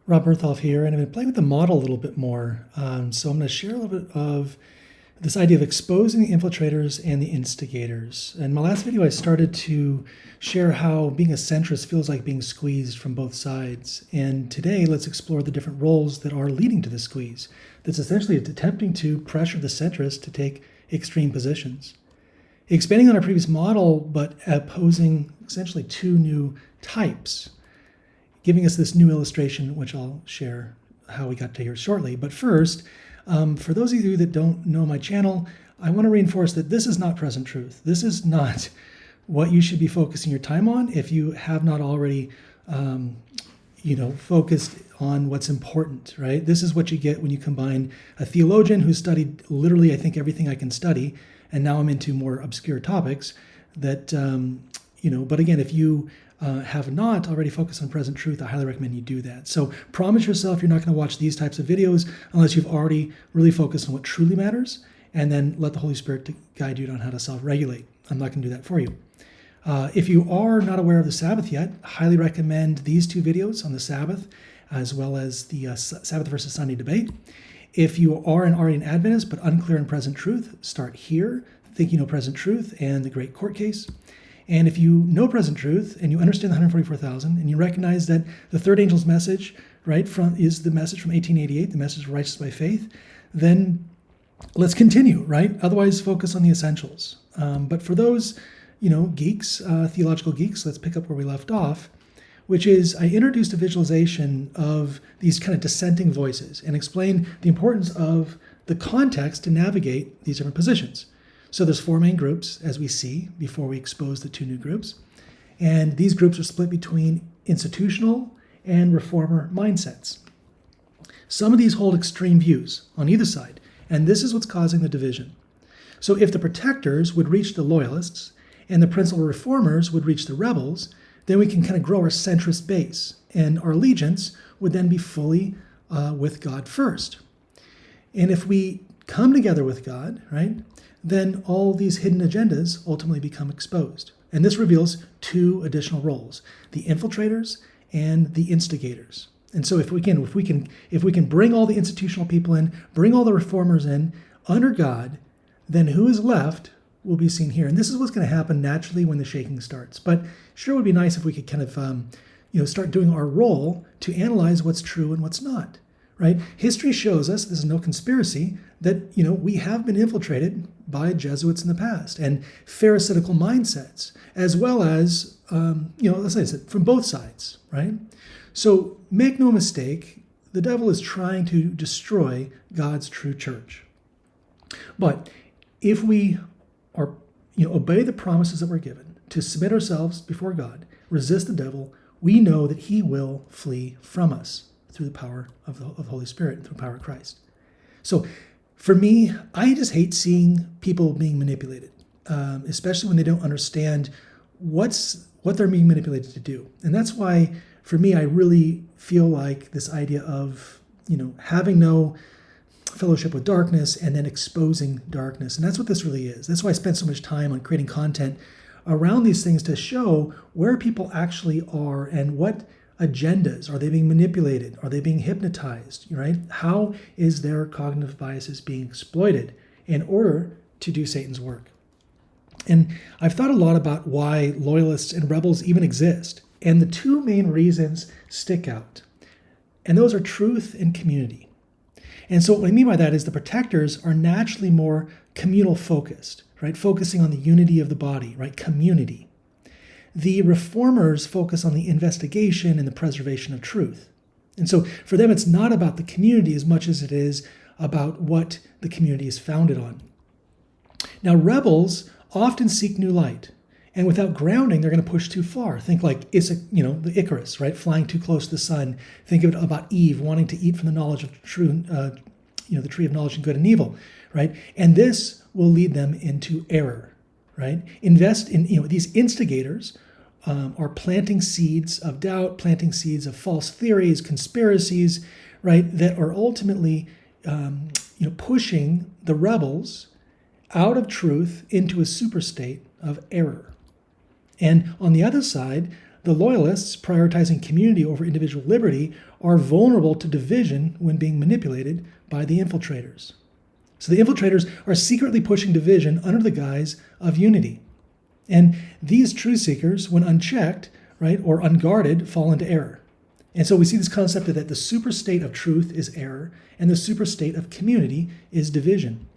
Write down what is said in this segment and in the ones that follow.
Rob Bertholf here, and I've been playing with the model a little bit more. So I'm going to share a little bit of this idea of exposing the infiltrators and the instigators. In my last video, I started to share how being a centrist feels like being squeezed from both sides. And today, let's explore the different roles that are leading to the squeeze. That's essentially attempting to pressure the centrist to take extreme positions. Expanding on our previous model, but opposing essentially two new types, giving us this new illustration, which I'll share how we got to here shortly. But first, for those of you that don't know my channel, I want to reinforce that this is not present truth. This is not what you should be focusing your time on if you have not already, focused on what's important, right? This is what you get when you combine a theologian who studied literally, I think, everything I can study, and now I'm into more obscure topics that, but again, if you have not already focused on present truth, I highly recommend you do that. So promise yourself you're not going to watch these types of videos unless you've already really focused on what truly matters, and then let the Holy Spirit to guide you on how to self-regulate. I'm not going to do that for you. If you are not aware of the Sabbath yet, I highly recommend these two videos on the Sabbath, as well as the Sabbath versus Sunday debate. If you are already an Adventist but unclear in present truth, start here, Think You Know Present Truth and the Great Court Case. And if you know present truth and you understand the 144,000 and you recognize that the third angel's message, right, is the message from 1888, the message of righteousness by faith, then let's continue, right? Otherwise, focus on the essentials. But for those, geeks, theological geeks, let's pick up where we left off, which is I introduced a visualization of these kind of dissenting voices and explained the importance of the context to navigate these different positions. So there's four main groups, as we see, before we expose the two new groups. And these groups are split between institutional and reformer mindsets. Some of these hold extreme views on either side, and this is what's causing the division. So if the protectors would reach the loyalists and the principal reformers would reach the rebels, then we can kind of grow our centrist base, and our allegiance would then be fully with God first. And if we come together with God, right, then all these hidden agendas ultimately become exposed. And this reveals two additional roles, the infiltrators and the instigators. And so if we can bring all the institutional people in, bring all the reformers in under God, then who is left will be seen here. And this is what's going to happen naturally when the shaking starts. But sure would be nice if we could kind of start doing our role to analyze what's true and what's not. Right? History shows us, this is no conspiracy, that we have been infiltrated by Jesuits in the past and Pharisaical mindsets, as well as let's say it from both sides, right? So make no mistake, the devil is trying to destroy God's true church. But if we are obey the promises that we're given to submit ourselves before God, resist the devil, we know that he will flee from us through the power of the Holy Spirit, through the power of Christ. So for me, I just hate seeing people being manipulated, especially when they don't understand what they're being manipulated to do. And that's why, for me, I really feel like this idea of, having no fellowship with darkness and then exposing darkness. And that's what this really is. That's why I spent so much time on creating content around these things to show where people actually are and what agendas. Are they being manipulated? Are they being hypnotized, right? How is their cognitive biases being exploited in order to do Satan's work? And I've thought a lot about why loyalists and rebels even exist. And the two main reasons stick out. And those are truth and community. And so what I mean by that is the protectors are naturally more communal focused, right? Focusing on the unity of the body, right? Community. The reformers focus on the investigation and the preservation of truth. And so for them, it's not about the community as much as it is about what the community is founded on. Now, rebels often seek new light, and without grounding, they're going to push too far. Think like the Icarus, right? Flying too close to the sun. Think of it about Eve wanting to eat from the knowledge of true, the tree of knowledge of good and evil, right? And this will lead them into error. Right? Invest in, these instigators are planting seeds of doubt, planting seeds of false theories, conspiracies, right? That are ultimately, pushing the rebels out of truth into a superstate of error. And on the other side, the loyalists, prioritizing community over individual liberty, are vulnerable to division when being manipulated by the infiltrators. So the infiltrators are secretly pushing division under the guise of unity. And these truth seekers, when unchecked, right, or unguarded, fall into error. And so we see this concept that the superstate of truth is error, and the superstate of community is division.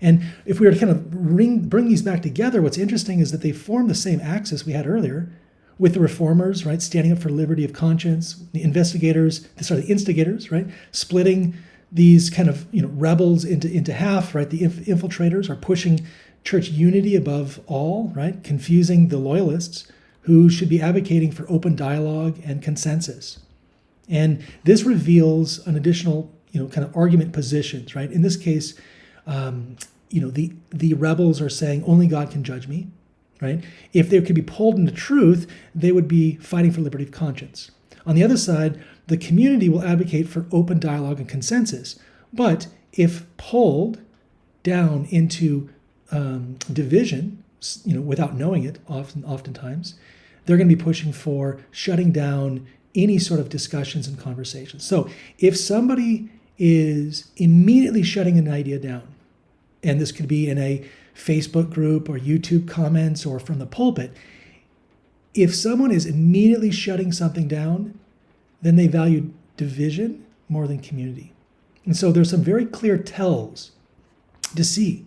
And if we were to kind of bring these back together, what's interesting is that they form the same axis we had earlier with the reformers, right, standing up for liberty of conscience, the the instigators, right, splitting these kind of rebels into half, right? The infiltrators are pushing church unity above all, right, confusing the loyalists who should be advocating for open dialogue and consensus. And this reveals an additional, kind of argument positions, right? In this case, the rebels are saying only God can judge me, right? If they could be pulled into truth, they would be fighting for liberty of conscience. On the other side, the community will advocate for open dialogue and consensus. But if pulled down into division, without knowing it, oftentimes, they're going to be pushing for shutting down any sort of discussions and conversations. So if somebody is immediately shutting an idea down, and this could be in a Facebook group or YouTube comments or from the pulpit, if someone is immediately shutting something down, then they value division more than community. And so there's some very clear tells to see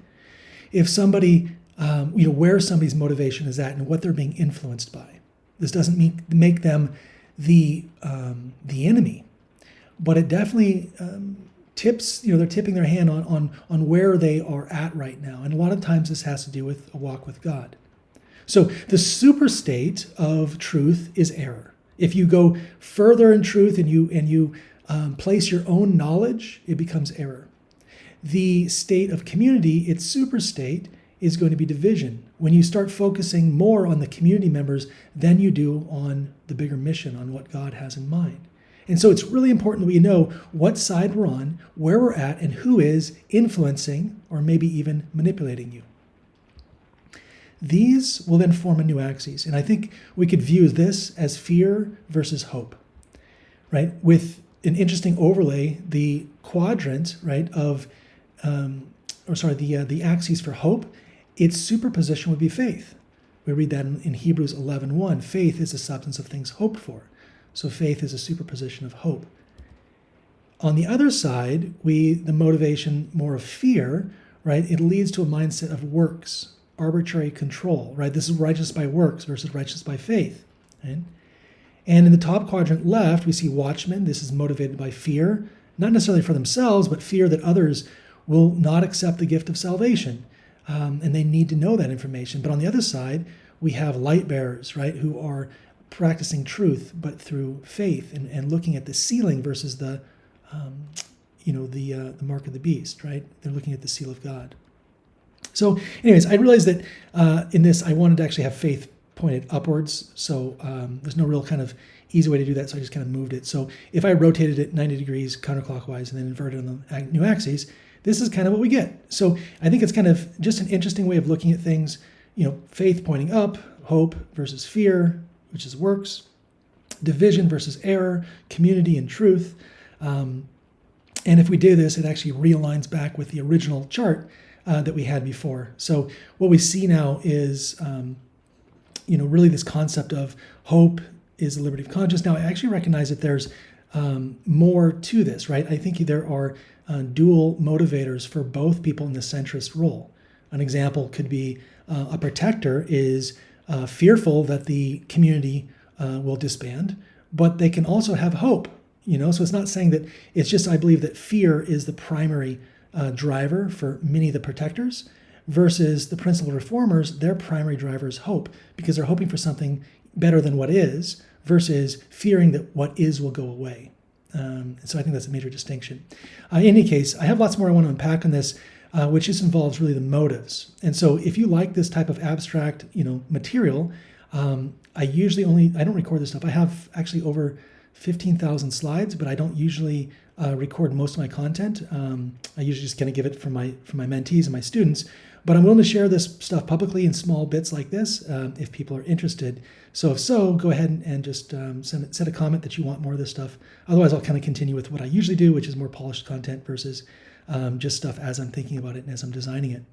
if somebody, where somebody's motivation is at and what they're being influenced by. This doesn't make them the enemy, but it definitely tips, they're tipping their hand on where they are at right now. And a lot of times this has to do with a walk with God. So the superstate of truth is error. If you go further in truth and you place your own knowledge, it becomes error. The state of community, its superstate, is going to be division. When you start focusing more on the community members than you do on the bigger mission, on what God has in mind. And so it's really important that we know what side we're on, where we're at, and who is influencing or maybe even manipulating you. These will then form a new axis. And I think we could view this as fear versus hope, right? With an interesting overlay, the quadrant, right, of, the axis for hope, its superposition would be faith. We read that in Hebrews 11:1. Faith is the substance of things hoped for. So faith is a superposition of hope. On the other side, the motivation more of fear, right, it leads to a mindset of works, arbitrary control, right? This is righteous by works versus righteous by faith. Right? And in the top quadrant left, we see watchmen. This is motivated by fear, not necessarily for themselves, but fear that others will not accept the gift of salvation. And they need to know that information. But on the other side, we have light bearers, right, who are practicing truth, but through faith and looking at the sealing versus the mark of the beast, right? They're looking at the seal of God. So anyways, I realized that in this, I wanted to actually have faith pointed upwards. So there's no real kind of easy way to do that. So I just kind of moved it. So if I rotated it 90 degrees counterclockwise and then inverted on the new axis, this is kind of what we get. So I think it's kind of just an interesting way of looking at things, faith pointing up, hope versus fear, which is works, division versus error, community and truth. And if we do this, it actually realigns back with the original chart that we had before. So what we see now is, really this concept of hope is the liberty of conscience. Now, I actually recognize that there's more to this, right? I think there are dual motivators for both people in the centrist role. An example could be a protector is fearful that the community will disband, but they can also have hope, So it's not saying that it's just, I believe that fear is the primary driver for many of the protectors versus the principal reformers. Their primary driver is hope because they're hoping for something better than what is versus fearing that what is will go away. So I think that's a major distinction. In any case, I have lots more I want to unpack on this, which just involves really the motives. And so if you like this type of abstract, material, I don't record this stuff. I have actually over 15,000 slides, but I don't usually record most of my content. I usually just kind of give it from my mentees and my students. But I'm willing to share this stuff publicly in small bits like this if people are interested. So if so, go ahead and just send a comment that you want more of this stuff. Otherwise, I'll kind of continue with what I usually do, which is more polished content versus just stuff as I'm thinking about it and as I'm designing it.